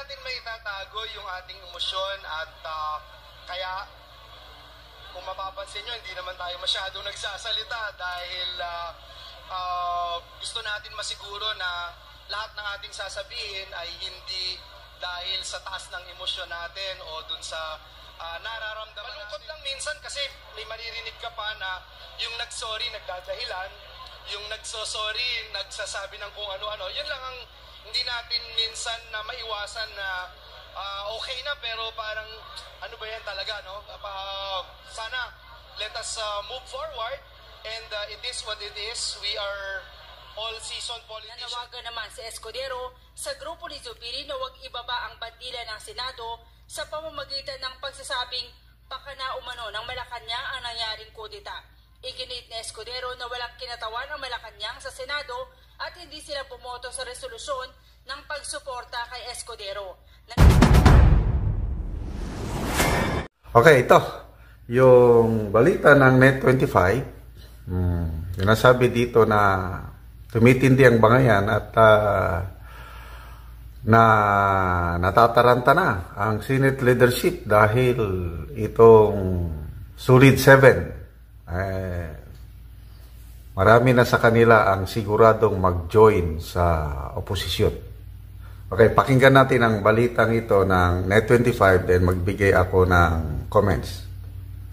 natin maitatago yung ating emosyon at kaya kung mapapansin nyo, hindi naman tayo masyadong nagsasalita dahil gusto natin masiguro na lahat ng ating sasabihin ay hindi dahil sa taas ng emosyon natin o dun sa nararamdaman natin. Malungkot lang minsan kasi may maririnig ka pa na yung nagsorry nagdadahilan, yung nagsosorry nagsasabi ng kung ano-ano. Yun lang ang hindi natin minsan na maiwasan na okay na pero parang ano ba yan talaga, no? Sana let us move forward and it is what it is. We are all-season politicians. Nanawagan naman si Escudero sa grupo ni Zubiri na huwag ibaba ang bandila ng Senado sa pamamagitan ng pagsasabing pakana umano ng Malacanang ang nangyaring kudeta. Iginit ni Escudero na walang kinatawan ang Malacanang sa Senado at hindi sila bumoto sa resolusyon ng pagsuporta kay Escudero. Okay, ito. Yung balita ng Net25, sinasabi dito na tumitindi ang bangayan at na natataranta na ang Senate leadership dahil itong Solid 7 marami na sa kanila ang siguradong mag-join sa oposisyon. Okay, pakinggan natin ang balitang ito ng Net25 then magbigay ako ng comments.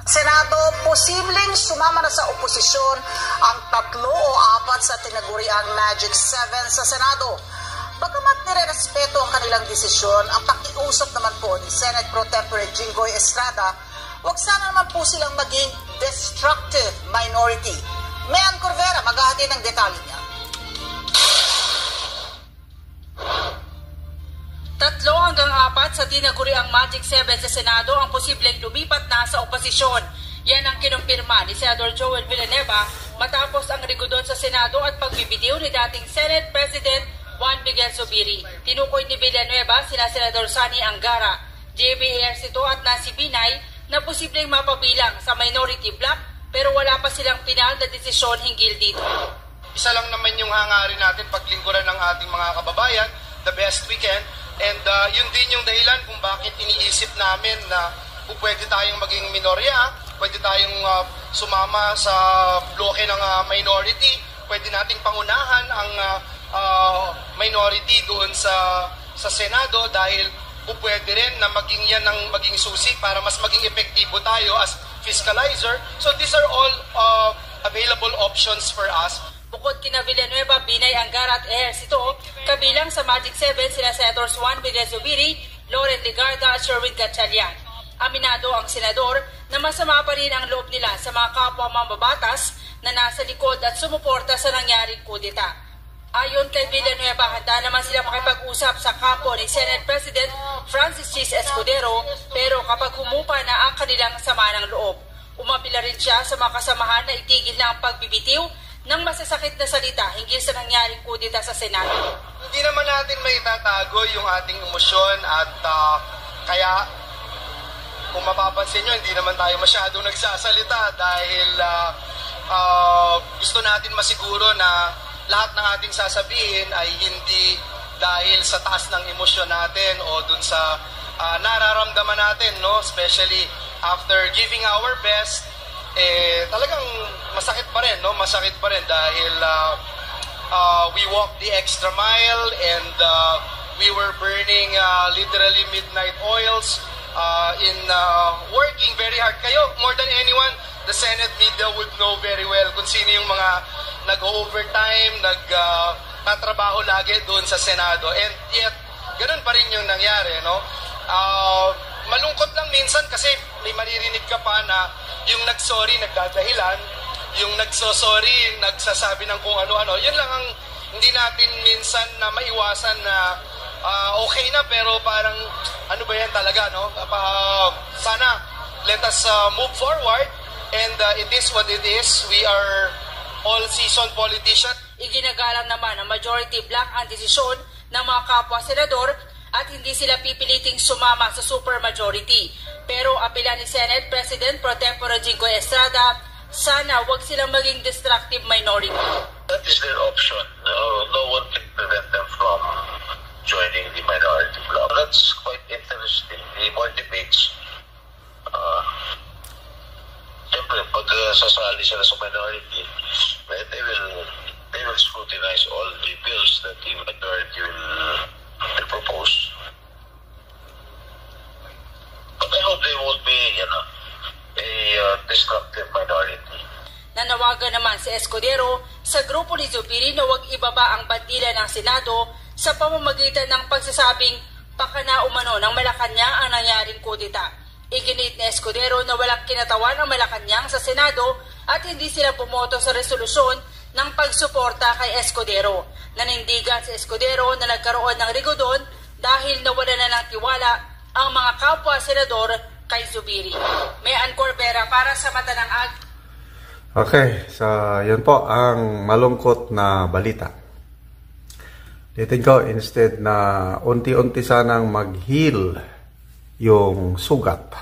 Senado, posibleng sumama na sa oposisyon ang 3 o 4 sa tinaguriang Magic 7 sa Senado. Bagamat nire-respeto ang kanilang desisyon, ang pakiusap naman po ni Senate Pro Tempore Jinggoy Estrada, huwag sana naman po silang maging destructive minority. Mayan Corvera, maghahati ng detalye niya. 3 hanggang 4 sa tinaguriang Magic 7 sa Senado ang posibleng lumipat na sa oposisyon. Yan ang kinumpirma ni Senador Joel Villanueva matapos ang rigudon sa Senado at pagbibitiw ni dating Senate President Juan Miguel Zubiri. Tinukoy ni Villanueva sina Senador Sani Angara, JB Ejercito at Nancy Binay na posibleng mapabilang sa minority bloc pero wala pa silang pinal na desisyon hinggil dito. Isa lang naman yung hangarin natin paglingkuran ng ating mga kababayan, the best we can. And yun din yung dahilan kung bakit iniisip namin na kung pwede tayong maging minorya, pwede tayong sumama sa bloke ng minority, pwede nating pangunahan ang minority doon sa Senado dahil kung pwede rin na maging yan ang maging susi para mas maging epektibo tayo as fiscalizer. So these are all available options for us. Bukod kina Villanueva, Binay, Angara at Ejercito, kabilang sa Magic 7 sila Senators Juan Miguel Zubiri, Loren Legarda at Sherwin Gatchalian. Aminado ang senador na masama pa rin ang loob nila sa mga kapwa mambabatas na nasa likod at sumuporta sa nangyaring kudeta. Ayon kay Villanueva, handa naman sila makipag-usap sa kampo ni Senate President Francis Chis Escudero pero kapag humupa na ang kanilang sama ng loob. Umapila rin siya sa mga kasamahan na itigil na ang pagbibitiw ng masasakit na salita hinggil sa nangyaring kudeta sa Senado. Hindi naman natin maitatago yung ating emosyon at kaya kung mapapansin nyo, hindi naman tayo masyadong nagsasalita dahil gusto natin masiguro na lahat ng ating sasabihin ay hindi dahil sa taas ng emosyon natin o dun sa nararamdaman natin, no? Especially after giving our best, talagang masakit pa rin, no? Masakit pa rin dahil we walked the extra mile and we were burning literally midnight oils in working very hard. Kayo, more than anyone, the Senate media would know very well kung sino yung mga nag-overtime, nagtatrabaho lagi doon sa Senado. And yet, ganun pa rin yung nangyari, no? Malungkot lang minsan kasi may maririnig ka pa na yung nagsorry nagdadahilan, yung nagsosorry nagsasabi ng kung ano-ano. Yun lang ang hindi natin minsan na maiwasan na okay na pero parang ano ba yan talaga, no? Sana let us move forward and it is what it is. We are all-season politicians. Iginagalang naman ang majority bloc ang desisyon ng mga kapwa senador at hindi sila pipiliting sumama sa supermajority. Pero apela ni Senate President Pro Tempore Jinggoy Estrada, sana wag silang maging destructive minority. That is their option. No one can prevent them from joining the minority bloc. that's quite interesting. The more debates, siyempre, pag sasali sila sa minority, they will scrutinize all the bills that the majority will propose. But I hope they won't be, a destructive minority. Nanawagan naman si Escudero sa grupo ni Zubiri na huwag ibaba ang bandila ng Senado sa pamamagitan ng pagsasabing baka na umano ng Malacanang ang nangyaring kudeta. Iginit ni Escudero na walang kinatawan ang Malacanang sa Senado at hindi sila bumoto sa resolusyon ng pagsuporta kay Escudero. Nanindigan si Escudero na nagkaroon ng rigodon dahil nawala na ng tiwala ang mga kapwa senador kay Zubiri. May Corbera para sa Mata ng Ag. Okay, so yun po ang malungkot na balita. Titin ko, instead na unti-unti sanang mag-heal yung sugat,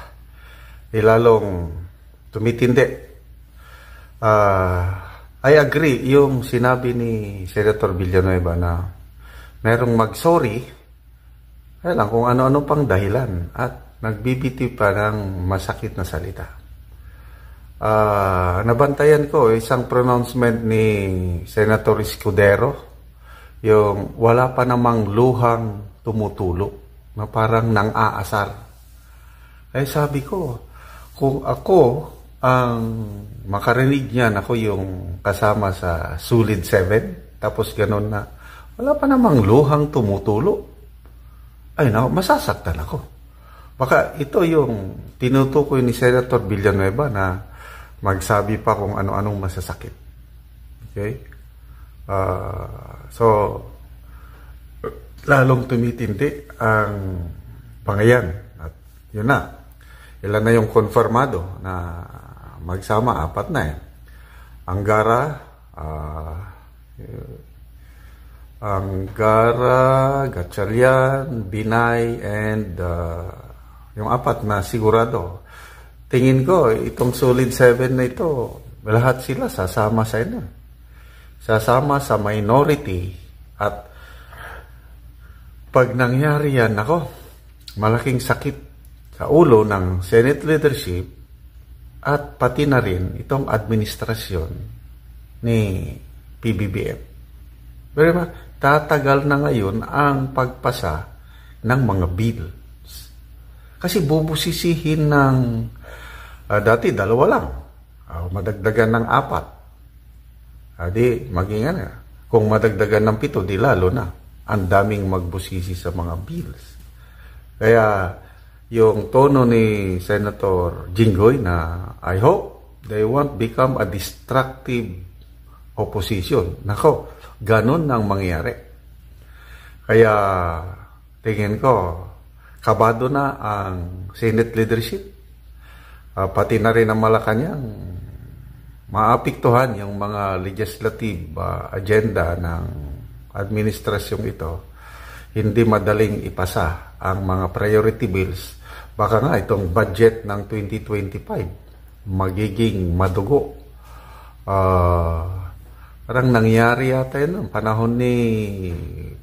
lalong tumitindi. I agree yung sinabi ni Senator Villanueva na merong mag-sorry, lang kung ano-ano pang dahilan at nagbibiti pa ng masakit na salita. Nabantayan ko isang pronouncement ni Senator Escudero, yung wala pa namang luhang tumutulo, na parang nang aasar. Sabi ko, kung ako ang makarinig niyan, ako yung kasama sa Sulid 7, tapos ganun na, wala pa namang luhang tumutulo, masasaktan ako. Baka ito yung tinutukoy ni Senator Villanueva na magsabi pa kung ano-anong masasakit. Okay? So, lalong tumitindi ang pangayan. At yun na. Ilan na yung konfirmado na magsama, 4 na eh. Angara, Gatchalian, Binay, and yung 4 na sigurado. Tingin ko, itong Solid 7 na ito, lahat sila sasama sa inyo. Sasama sa minority. At pag nangyari yan, malaking sakit sa ulo ng Senate leadership at pati na rin itong administrasyon ni PBBM. Pero tatagal na ngayon ang pagpasa ng mga bills. Kasi bubusisihin ng dati 2 lang. Madagdagan ng 4. Di maging kung madagdagan ng 7, di lalo na. Ang daming magbusisi sa mga bills. Kaya yung tono ni Senator Jinggoy na I hope they won't become a destructive opposition. Ganun ang mangyari. Kaya tingin ko, kabado na ang Senate leadership. Pati na rin ang Malacanang, maapektuhan yung mga legislative agenda ng administrasyong ito. Hindi madaling ipasa ang mga priority bills. Baka nga itong budget ng 2025 magiging madugo. Parang nangyari yata yun panahon ni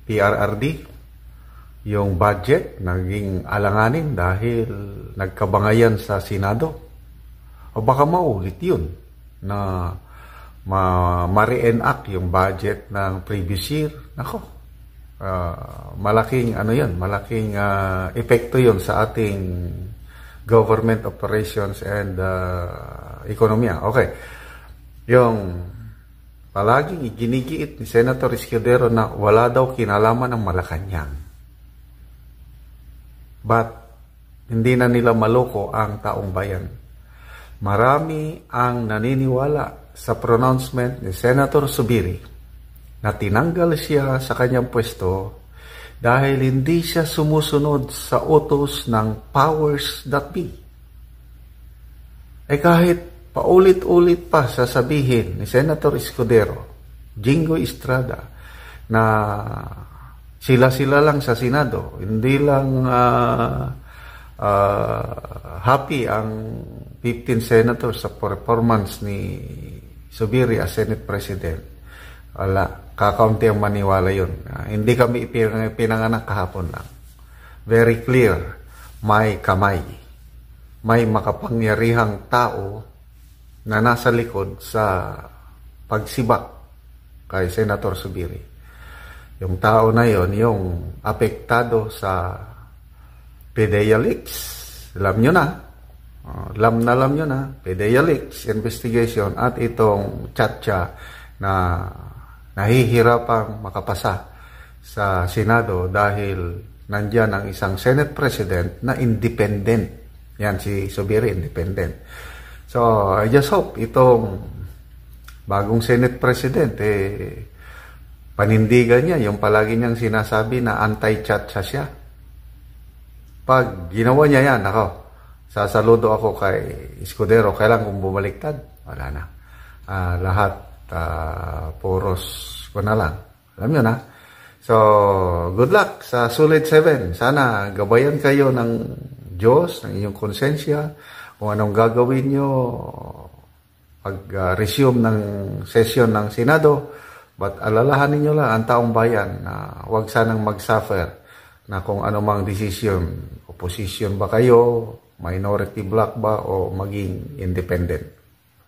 PRRD. Yung budget naging alanganin dahil nagkabangayan sa Senado. O baka maulit yun na ma-re-enact yung budget ng previous year. Malaking malaking epekto yun sa ating government operations and ekonomiya. Okay. Yung palaging iginigiit ni Senator Escudero na wala daw kinalaman ng Malacanang. But hindi na nila maloko ang taong bayan. Marami ang naniniwala sa pronouncement ni Senator Zubiri na tinanggal siya sa kanyang pwesto dahil hindi siya sumusunod sa utos ng powers that be. Kahit paulit-ulit pa sasabihin ni Senator Escudero, Jinggoy Estrada, na sila-sila lang sa Senado, hindi lang happy ang 15 senators sa performance ni Zubiri as Senate President. Wala, kakaunti ang maniwala yun. Hindi kami pinanganak kahapon lang. very clear, may kamay. May makapangyarihang tao na nasa likod sa pagsibak kay Senator Zubiri. Yung tao na yon, yung apektado sa PDEA leaks. Alam nyo na. Alam nyo na. PDEA leaks investigation at itong Chatcha na nahihirapang makapasa sa Senado dahil nandyan ang isang Senate President na independent. Yan, si Zubiri, independent. So, I just hope itong bagong Senate President, panindigan niya yung palagi niyang sinasabi na anti-Chatcha siya. Pag ginawa niya yan, sasaludo ako kay Escudero. Kailan kung bumaliktad? Wala na. Lahat puros ko na lang. Alam niyo na. So, good luck sa Sulit 7. Sana gabayan kayo ng Diyos, ng inyong konsensya, kung anong gagawin nyo pag-resume ng session ng Senado. But alalahanin nyo lang ang taong bayan na huwag sanang mag-suffer na kung anumang decision, opposition ba kayo, minority bloc ba, o maging independent.